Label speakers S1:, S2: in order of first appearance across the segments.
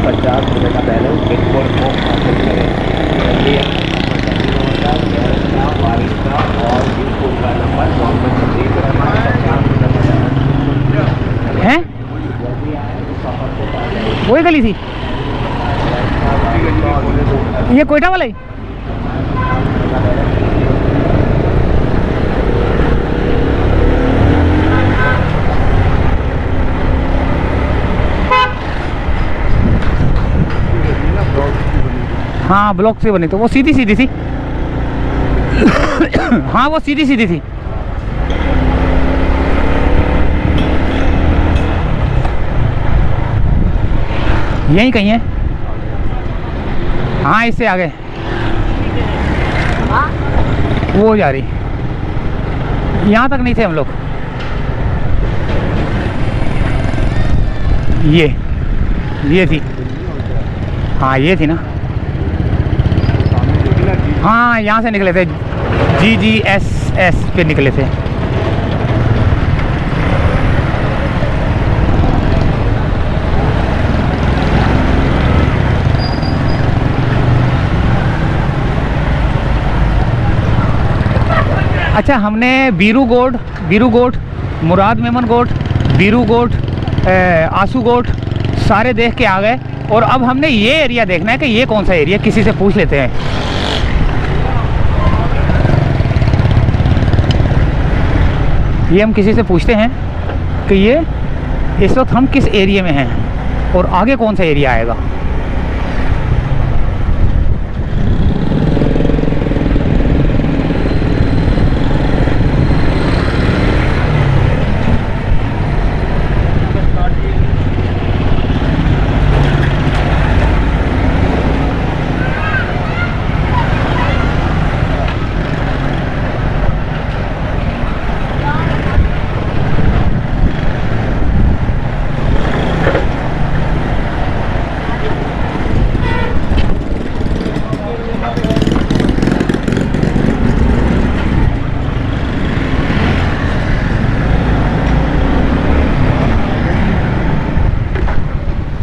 S1: 50 रुपये का balance bitcoin को हासिल करें। जल्दी वारिस का और यूट्यूब का नंबर मोहम्मद शफीक रहमान
S2: हैं, वही गली थी ये कोयटा वाला ही। हाँ ब्लॉक से बनी, तो वो सीधी सीधी थी। हाँ वो सीधी सीधी थी। यहीं कहीं है। हाँ इससे आगे वो जा रही, यहाँ तक नहीं थे हम लोग। ये थी, हाँ ये थी ना। हाँ यहाँ से निकले थे, GGSS पे निकले थे। अच्छा हमने बीरू गोट, मुराद मेमन गोट, बीरू गोट, आंसू गोट सारे देख के आ गए। और अब हमने ये एरिया देखना है कि ये कौन सा एरिया, किसी से पूछ लेते हैं। ये हम किसी से पूछते हैं कि ये इस वक्त हम किस एरिया में हैं और आगे कौन सा एरिया आएगा।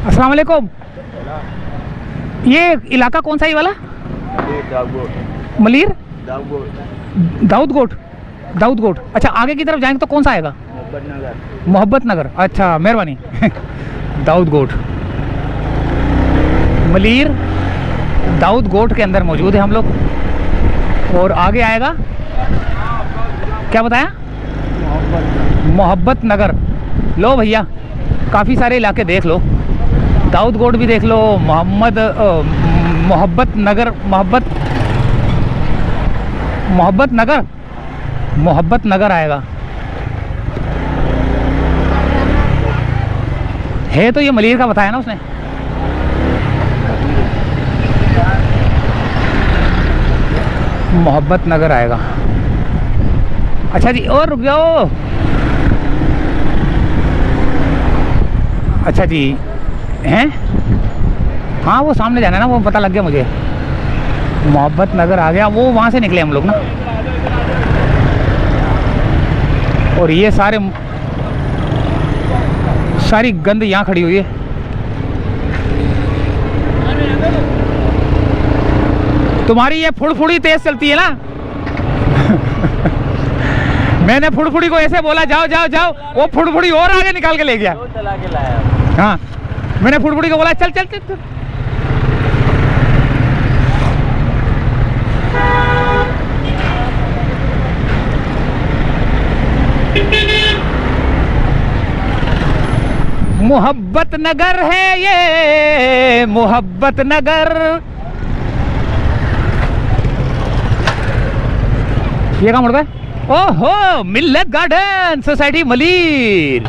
S2: अस्सलाम वालेकुम। ये इलाका कौन सा, ये वाला मलीर दाऊद गोट। अच्छा आगे की तरफ जाएंगे तो कौन सा आएगा? मोहब्बत नगर। अच्छा मेहरबानी। दाऊद गोट, मलीर दाऊद गोट के अंदर मौजूद है हम लोग। और आगे आएगा क्या बताया? मोहब्बत नगर। लो भैया काफ़ी सारे इलाके देख लो, दाऊद गोट भी देख लो, मोहब्बत नगर आएगा। है तो ये मलीर का बताया ना उसने। मोहब्बत नगर आएगा। अच्छा जी और रुक जाओ। अच्छा जी हैं, हाँ वो सामने जाना है ना, वो पता लग गया मुझे। मोहब्बत नगर आ गया, वो वहाँ से निकले हम लोग ना। और ये सारी गंद यहाँ खड़ी हुई है। तुम्हारी ये फुड़फुड़ी तेज चलती है ना। मैंने फुड़फुड़ी को ऐसे बोला जाओ जाओ जाओ, वो फुड़फुड़ी और आगे निकाल के ले गया। चला के लाया। हाँ मैंने फुड़फुड़ी को बोला चल चल चल, चल। मोहब्बत नगर है ये, मोहब्बत नगर। ये कहाँ मुड़ गए? ओहो मिल्लत गार्डन सोसाइटी मलीर।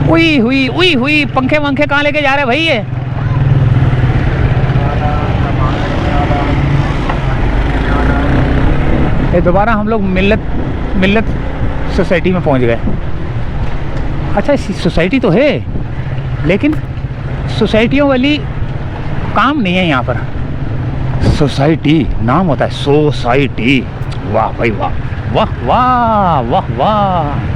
S2: उई हुई पंखे वंखे कहाँ लेके जा रहे भाई? ये दोबारा हम लोग मिल्लत सोसाइटी में पहुंच गए। अच्छा सोसाइटी तो है लेकिन सोसाइटियों वाली काम नहीं है यहाँ पर। सोसाइटी नाम होता है सोसाइटी। वाह भाई वाह, वाह वाह वाह वाह।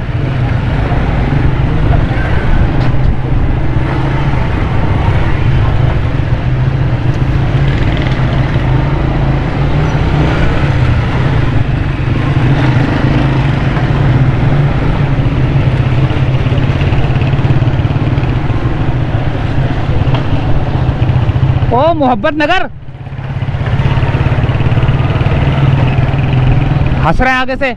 S2: ओ मोहब्बत नगर, हंस रहा है आगे से।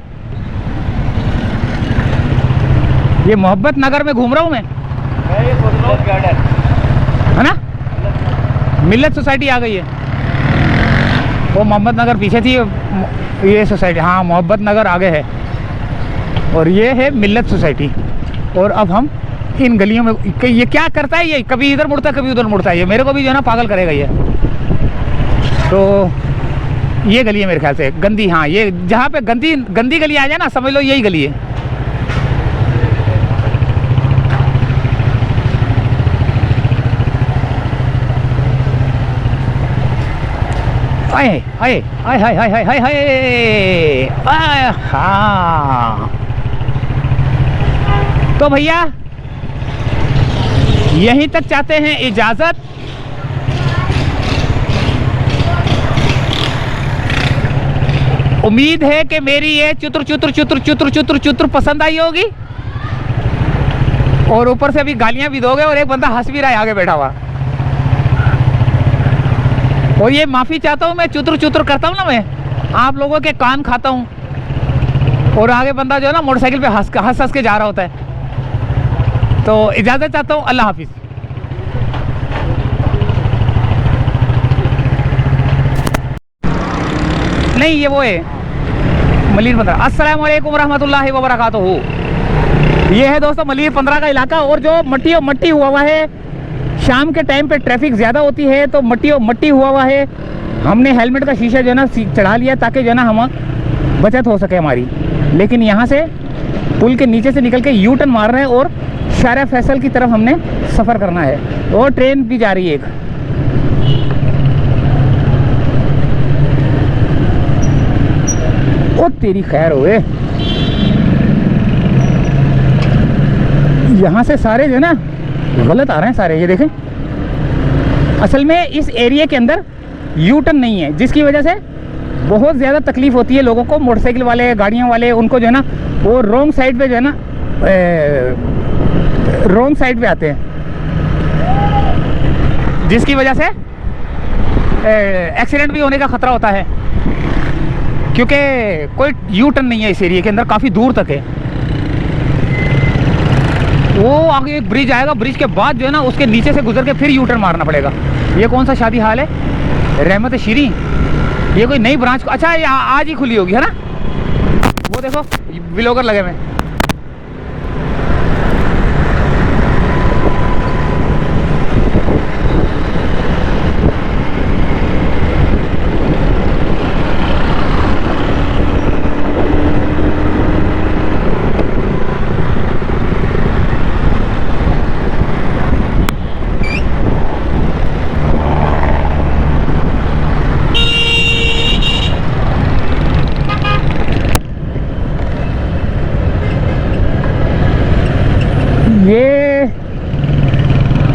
S2: ये मोहब्बत नगर में घूम रहा हूँ मैं,
S1: ये गुरनौत गार्डन
S2: है ना। मिल्लत सोसाइटी आ गई है। वो मोहब्बत नगर पीछे थी, ये सोसाइटी, हाँ मोहब्बत नगर आगे है। और ये है मिल्लत सोसाइटी। और अब हम इन गलियों में, ये क्या करता है, ये कभी इधर मुड़ता है कभी उधर मुड़ता है, ये मेरे को भी जो है ना पागल करेगा ये। तो ये गली है मेरे ख्याल से गंदी, हाँ ये जहाँ पे गंदी गंदी गली आ जाए ना, समझ लो यही गली है। आए आए आए हाय हाय हाय हाय हाय, हाँ। तो भैया यहीं तक चाहते हैं इजाजत। उम्मीद है कि मेरी ये चुत्र चुत्र चुत्र चुत्र चुत्र चुत्र पसंद आई होगी। और ऊपर से अभी गालियां भी दोगे, और एक बंदा हंस भी रहा है आगे बैठा हुआ। और ये माफ़ी चाहता हूँ, मैं चुत्र चुत्र करता हूँ ना, मैं आप लोगों के कान खाता हूँ। और आगे बंदा जो है ना मोटरसाइकिल पे हंस हंस के जा रहा होता है। तो इजाज़त चाहता हूँ, अल्लाह हाफिज़। नहीं ये वो है मलिर 15। अस्सलाम वालेकुम रहमतुल्लाहि व बरकातुहू। ये है दोस्तों मलिर 15 का इलाका। और जो मट्टी हुआ है, शाम के टाइम पे ट्रैफिक ज़्यादा होती है तो मट्टी हुआ है। हमने हेलमेट का शीशा जो है ना चढ़ा लिया ताकि जो है ना हम बचत हो सके हमारी। लेकिन यहाँ से पुल के नीचे से निकल के यू टर्न मार रहे हैं और शारा फैसल की तरफ हमने सफ़र करना है। और ट्रेन भी जा रही है एक। ओ तेरी खैर होए, यहाँ से सारे जो है ना गलत आ रहे हैं सारे, ये देखें। असल में इस एरिया के अंदर यू टर्न नहीं है, जिसकी वजह से बहुत ज़्यादा तकलीफ़ होती है लोगों को। मोटरसाइकिल वाले, गाड़ियों वाले, उनको जो है ना वो रॉन्ग साइड पे जो है ना रॉन्ग साइड पे आते हैं, जिसकी वजह से एक्सीडेंट भी होने का ख़तरा होता है। क्योंकि कोई यू टर्न नहीं है इस एरिया के अंदर, काफ़ी दूर तक है। वो आगे एक ब्रिज आएगा, ब्रिज के बाद जो है ना उसके नीचे से गुजर के फिर यू टर्न मारना पड़ेगा। ये कौन सा शादी हाल है, रहमत शीरी, ये कोई नई ब्रांच। अच्छा ये आज ही खुली होगी, है ना। वो देखो व्लॉगर लगे हुए। ये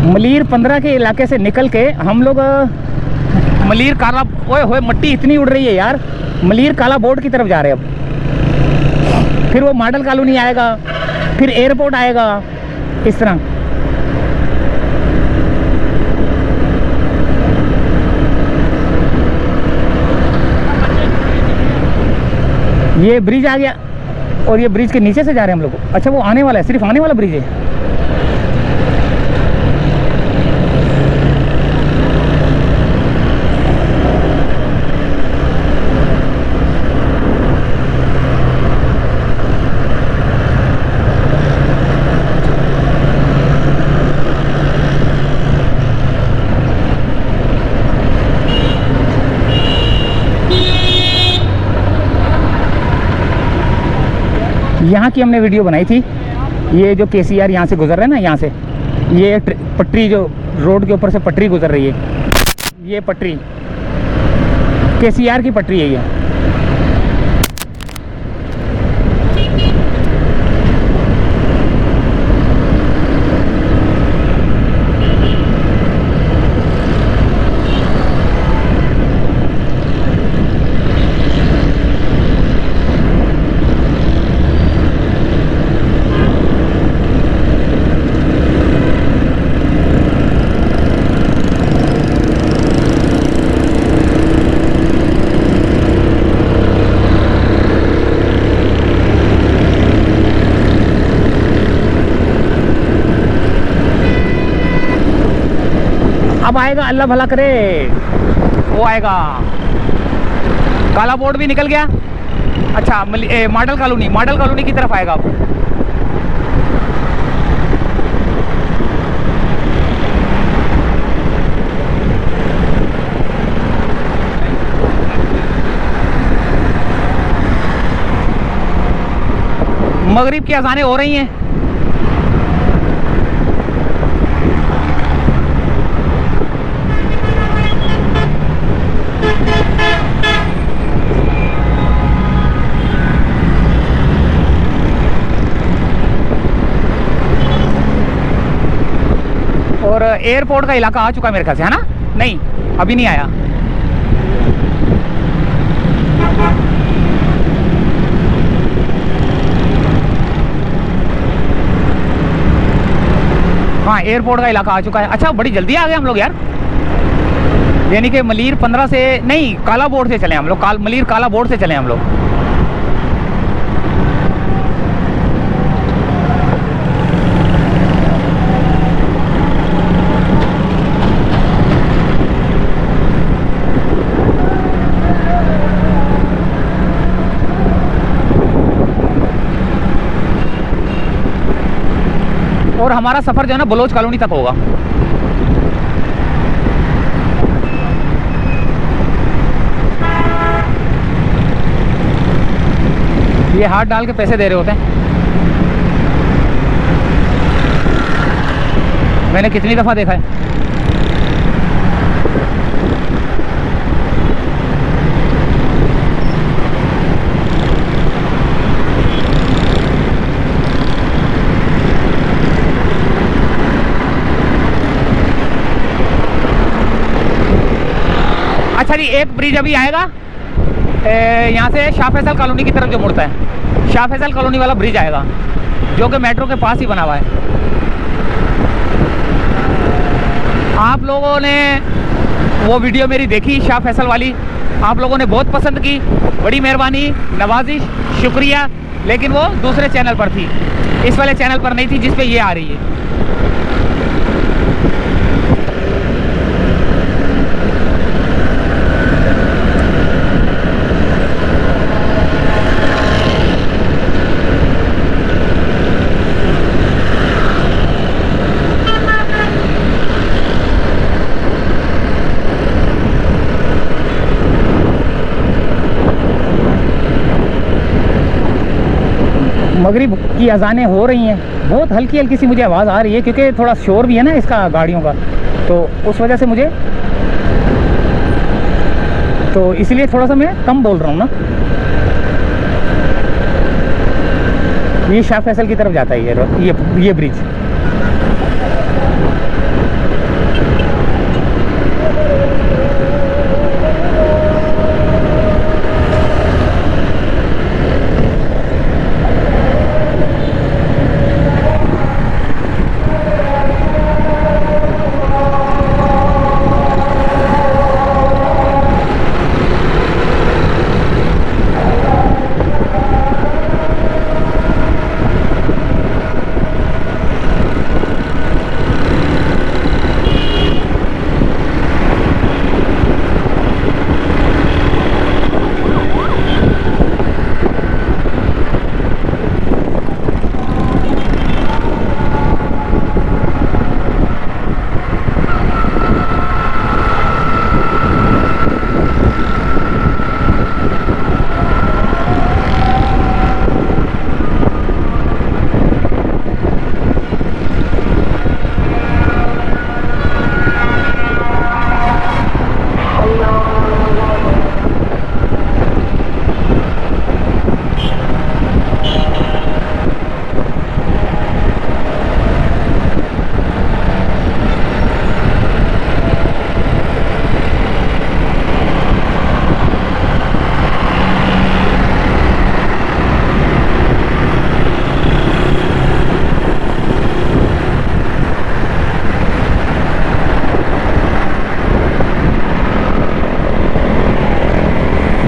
S2: मलिर 15 के इलाके से निकल के हम लोग मलिर काला, ओए होए मट्टी इतनी उड़ रही है यार, मलिर काला बोर्ड की तरफ जा रहे हैं अब। फिर वो मॉडल कॉलोनी आएगा, फिर एयरपोर्ट आएगा, इस तरह। ये ब्रिज आ गया और ये ब्रिज के नीचे से जा रहे हैं हम लोग। अच्छा वो आने वाला है, सिर्फ आने वाला ब्रिज है। यहाँ की हमने वीडियो बनाई थी। ये जो केसीआर यहाँ से गुजर रहा है ना, यहाँ से ये पटरी, जो रोड के ऊपर से पटरी गुजर रही है, ये पटरी केसीआर की पटरी है ये। अब आएगा, अल्लाह भला करे, वो आएगा। काला बोर्ड भी निकल गया। अच्छा मॉडल कॉलोनी की तरफ आएगा अब। मगरिब की अज़ानें हो रही हैं। और एयरपोर्ट का इलाका आ चुका मेरे ख्याल से, है ना? नहीं, अभी नहीं आया। हाँ, एयरपोर्ट का इलाका आ चुका है। अच्छा, बड़ी जल्दी आ गए हम लोग यार। यानी कि मलीर 15 से नहीं, काला बोर्ड से चले हम लोग। मलीर काला बोर्ड से चले हम लोग। और हमारा सफ़र जो है ना बलोच कॉलोनी तक होगा। ये हाथ डाल के पैसे दे रहे होते हैं। मैंने कितनी दफ़ा देखा है। अच्छा जी, एक ब्रिज अभी आएगा यहाँ से शाह फैसल कॉलोनी की तरफ जो मुड़ता है। शाह फैसल कॉलोनी वाला ब्रिज आएगा जो कि मेट्रो के पास ही बना हुआ है। आप लोगों ने वो वीडियो मेरी देखी शाह फैसल वाली, आप लोगों ने बहुत पसंद की, बड़ी मेहरबानी, नवाजिश, शुक्रिया। लेकिन वो दूसरे चैनल पर थी, इस वाले चैनल पर नहीं थी जिस पे ये आ रही है। मगरिब की अज़ानें हो रही हैं। बहुत हल्की हल्की सी मुझे आवाज़ आ रही है क्योंकि थोड़ा शोर भी है ना इसका, गाड़ियों का, तो उस वजह से मुझे, तो इसलिए थोड़ा सा मैं कम बोल रहा हूँ ना। ये शाह फैसल की तरफ जाता है ये ब्रिज।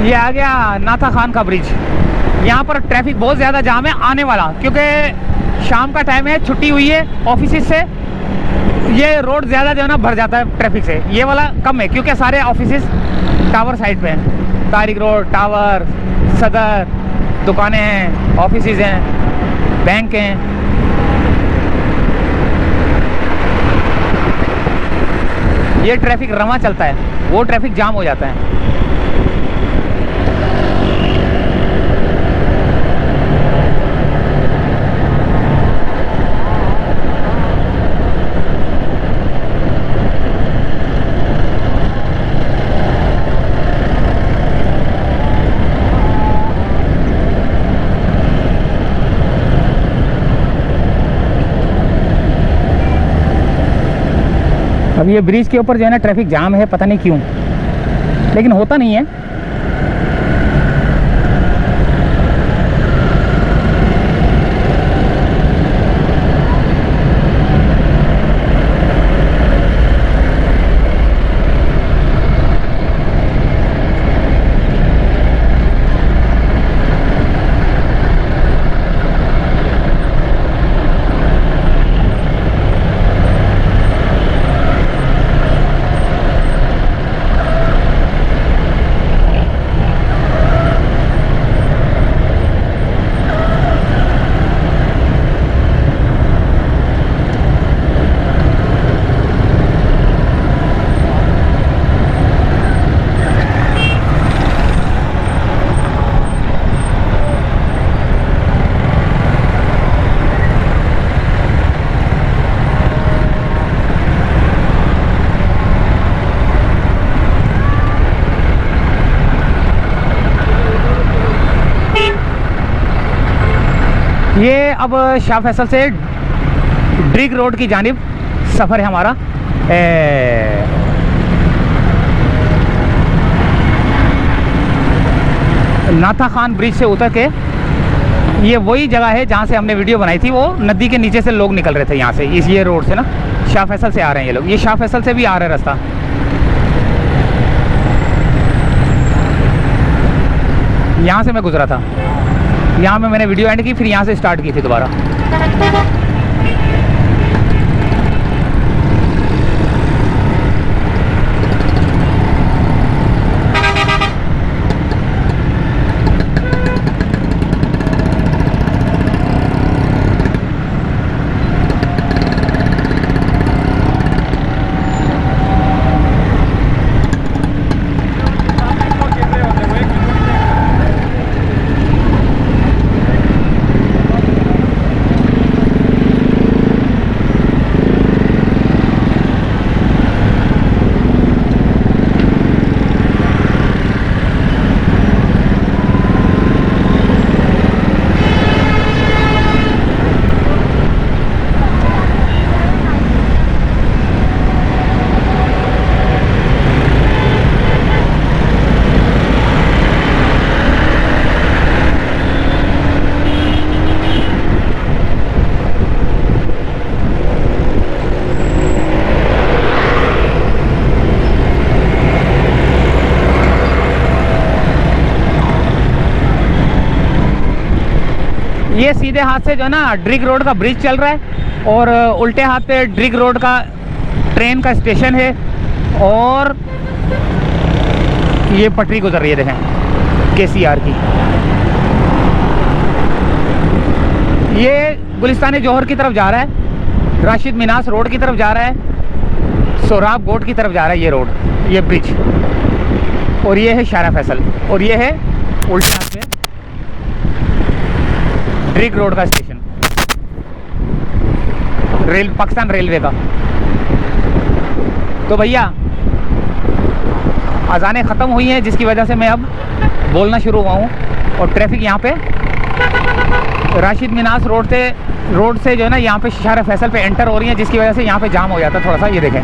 S2: ये आ गया नाथा खान का ब्रिज। यहाँ पर ट्रैफिक बहुत ज़्यादा जाम है आने वाला, क्योंकि शाम का टाइम है, छुट्टी हुई है ऑफिस से, ये रोड ज़्यादा जो है ना भर जाता है ट्रैफिक से, ये वाला कम है क्योंकि सारे ऑफिसेस टावर साइड पे हैं। तारिक रोड, टावर, सदर, दुकानें हैं, ऑफिसेस हैं, बैंक हैं। ये ट्रैफिक रमा चलता है, वो ट्रैफिक जाम हो जाता है। अब ये ब्रिज के ऊपर जो है ना ट्रैफिक जाम है, पता नहीं क्यों, लेकिन होता नहीं है। ये अब शाह फैसल से ड्रिग रोड की जानिब सफ़र है हमारा। नाथा खान ब्रिज से उतर के ये वही जगह है जहाँ से हमने वीडियो बनाई थी। वो नदी के नीचे से लोग निकल रहे थे यहाँ से, इस ये रोड से ना, शाह फैसल से आ रहे हैं ये लोग। ये शाह फैसल से भी आ रहा है रास्ता। यहाँ से मैं गुजरा था, यहाँ में मैंने वीडियो एंड की, फिर यहाँ से स्टार्ट की थी दोबारा। ये सीधे हाथ से जो है ना ड्रिग रोड का ब्रिज चल रहा है, और उल्टे हाथ पे ड्रिग रोड का ट्रेन का स्टेशन है, और ये पटरी गुजर रही है, देखें KCR की। ये गुलिस्तान जौहर की तरफ जा रहा है, राशिद मिनास रोड की तरफ जा रहा है, सोराब गोट की तरफ जा रहा है ये रोड, ये ब्रिज। और ये है शाह फैसल, और ये है उल्टे हाथ पे ड्रिग रोड का स्टेशन, पाकिस्तान रेलवे का। तो भैया अजानें ख़त्म हुई हैं, जिसकी वजह से मैं अब बोलना शुरू हुआ हूँ। और ट्रैफिक यहाँ पे राशिद मिनास रोड से जो है ना यहाँ पे शाह फैसल पे एंटर हो रही है, जिसकी वजह से यहाँ पे जाम हो जाता है थोड़ा सा। ये देखें,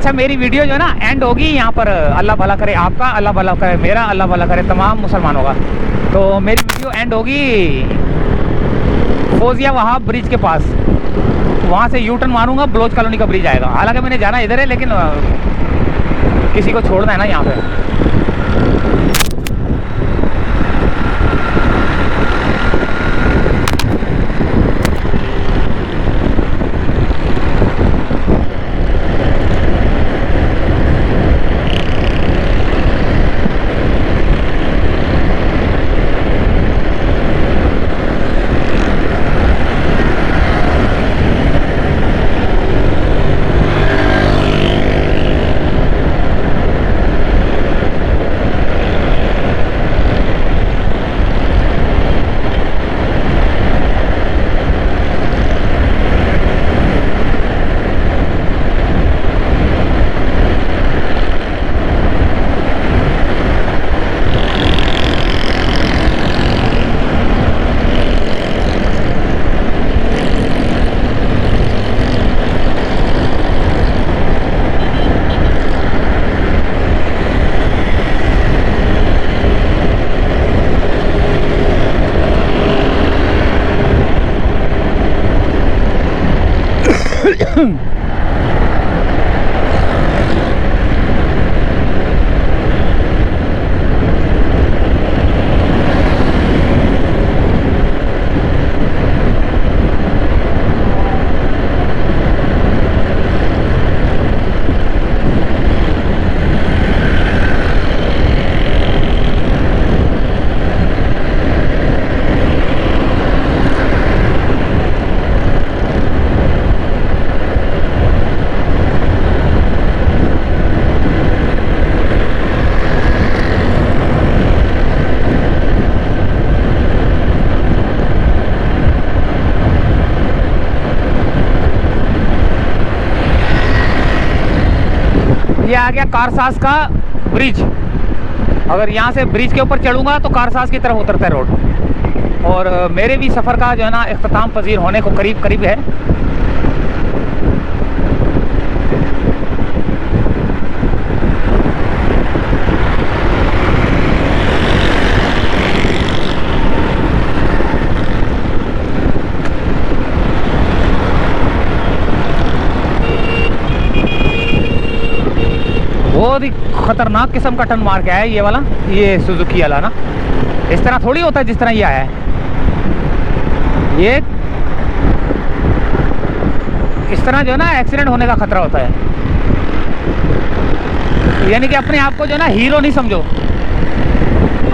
S2: अच्छा मेरी वीडियो जो है ना एंड होगी यहाँ पर, अल्लाह भला करे आपका, अल्लाह भला करे मेरा, अल्लाह भला करे तमाम मुसलमानों का। तो मेरी वीडियो एंड होगी फौजिया वहाब ब्रिज के पास, वहाँ से यू टर्न मारूंगा, बलोच कॉलोनी का ब्रिज आएगा। हालांकि मैंने जाना इधर है, लेकिन किसी को छोड़ना है ना यहाँ पे। ये आ गया कारसाज का ब्रिज। अगर यहाँ से ब्रिज के ऊपर चढ़ूंगा तो कारसाज की तरफ उतरता है रोड। और मेरे भी सफ़र का जो है ना इख्तिताम पजीर होने को करीब करीब है। बहुत ही खतरनाक किस्म का टर्न मार के आया ये वाला, ये सुजुकी वाला ना। इस तरह थोड़ी होता है जिस तरह ये आया है। ये इस तरह जो है ना एक्सीडेंट होने का खतरा होता है। यानी कि अपने आप को जो है ना हीरो नहीं समझो,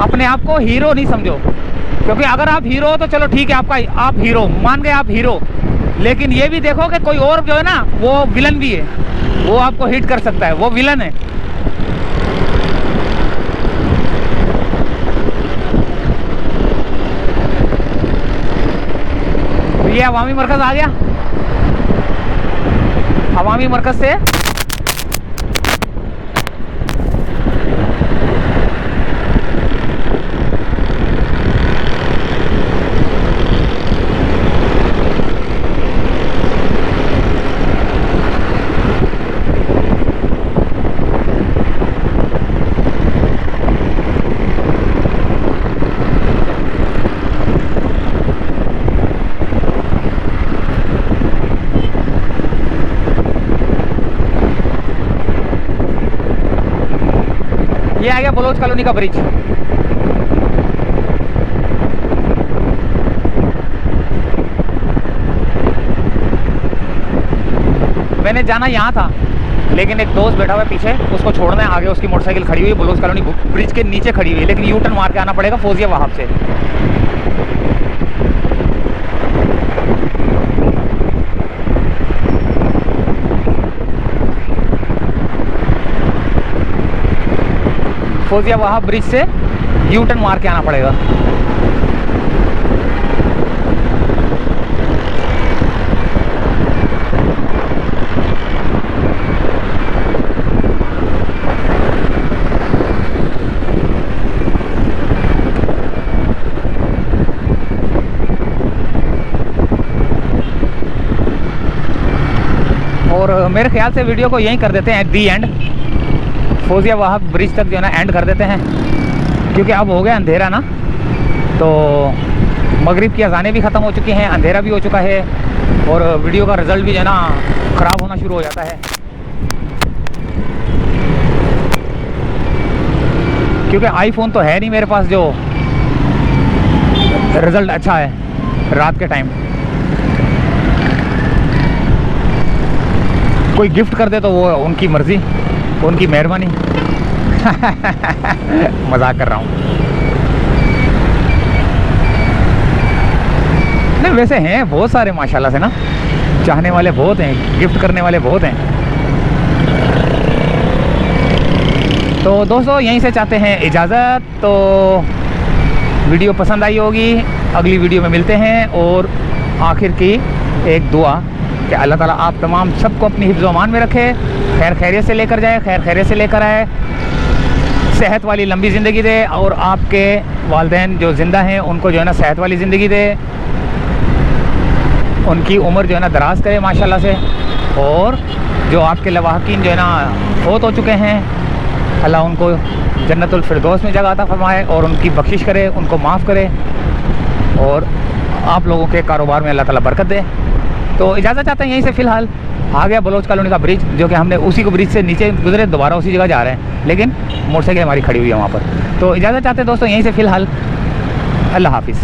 S2: अपने आप को हीरो नहीं समझो। क्योंकि अगर आप हीरो हो तो चलो ठीक है, आपका आप हीरो मान गए, आप हीरो। लेकिन ये भी देखो कि कोई और जो है ना वो विलन भी है, वो आपको हिट कर सकता है, वो विलन है। ये अवामी मरकज आ गया। अवामी मरकज से ये आ गया बलोच कॉलोनी का ब्रिज। मैंने जाना यहाँ था, लेकिन एक दोस्त बैठा हुआ है पीछे, उसको छोड़ना है। आगे उसकी मोटरसाइकिल खड़ी हुई है, बलोच कॉलोनी ब्रिज के नीचे खड़ी हुई है, लेकिन यू टर्न मार के आना पड़ेगा फौजिया वहाब से। फौजिया वहाब ब्रिज से यू टर्न मार के आना पड़ेगा। और मेरे ख्याल से वीडियो को यहीं कर देते हैं, दी एंड। फौजिया वाहक ब्रिज तक जो है ना एंड कर देते हैं, क्योंकि अब हो गया अंधेरा ना, तो मगरिब की अज़ानें भी ख़त्म हो चुकी हैं, अंधेरा भी हो चुका है, और वीडियो का रिज़ल्ट भी जो है ना ख़राब होना शुरू हो जाता है, क्योंकि आईफोन तो है नहीं मेरे पास जो रिज़ल्ट अच्छा है रात के टाइम। कोई गिफ्ट कर दे तो वो उनकी मर्ज़ी, उनकी मेहरबानी। मजाक कर रहा हूँ। नहीं, वैसे हैं बहुत सारे माशाल्लाह से ना, चाहने वाले बहुत हैं, गिफ्ट करने वाले बहुत हैं। तो दोस्तों यहीं से चाहते हैं इजाज़त। तो वीडियो पसंद आई होगी, अगली वीडियो में मिलते हैं। और आखिर की एक दुआ कि अल्लाह ताला आप तमाम सबको अपनी हिफ्ज़ व अमान में रखे, खैर खैरियत से लेकर जाए, खैर खैरियत से लेकर आए, सेहत वाली लंबी ज़िंदगी दे, और आपके वालिदैन जो ज़िंदा हैं उनको जो है ना सेहत वाली ज़िंदगी दे, उनकी उम्र जो है ना दराज करे माशाल्लाह से। और जो आपके लवाहकीन जो है ना फौत हो चुके हैं, अल्लाह उनको जन्नतुल फिरदौस में जगह अता फरमाए और उनकी बख्शिश करे, उनको माफ़ करे, और आप लोगों के कारोबार में अल्लाह ताला बरकत दे। तो इजाज़त चाहते हैं यहीं से। फ़िलहाल आ गया बलोच कॉलोनी का ब्रिज, जो कि हमने उसी को ब्रिज से नीचे गुजरे, दोबारा उसी जगह जा रहे हैं, लेकिन मोटरसाइकिल हमारी खड़ी हुई है वहाँ पर। तो इजाज़त चाहते हैं दोस्तों यहीं से फ़िलहाल। अल्लाह हाफिज़।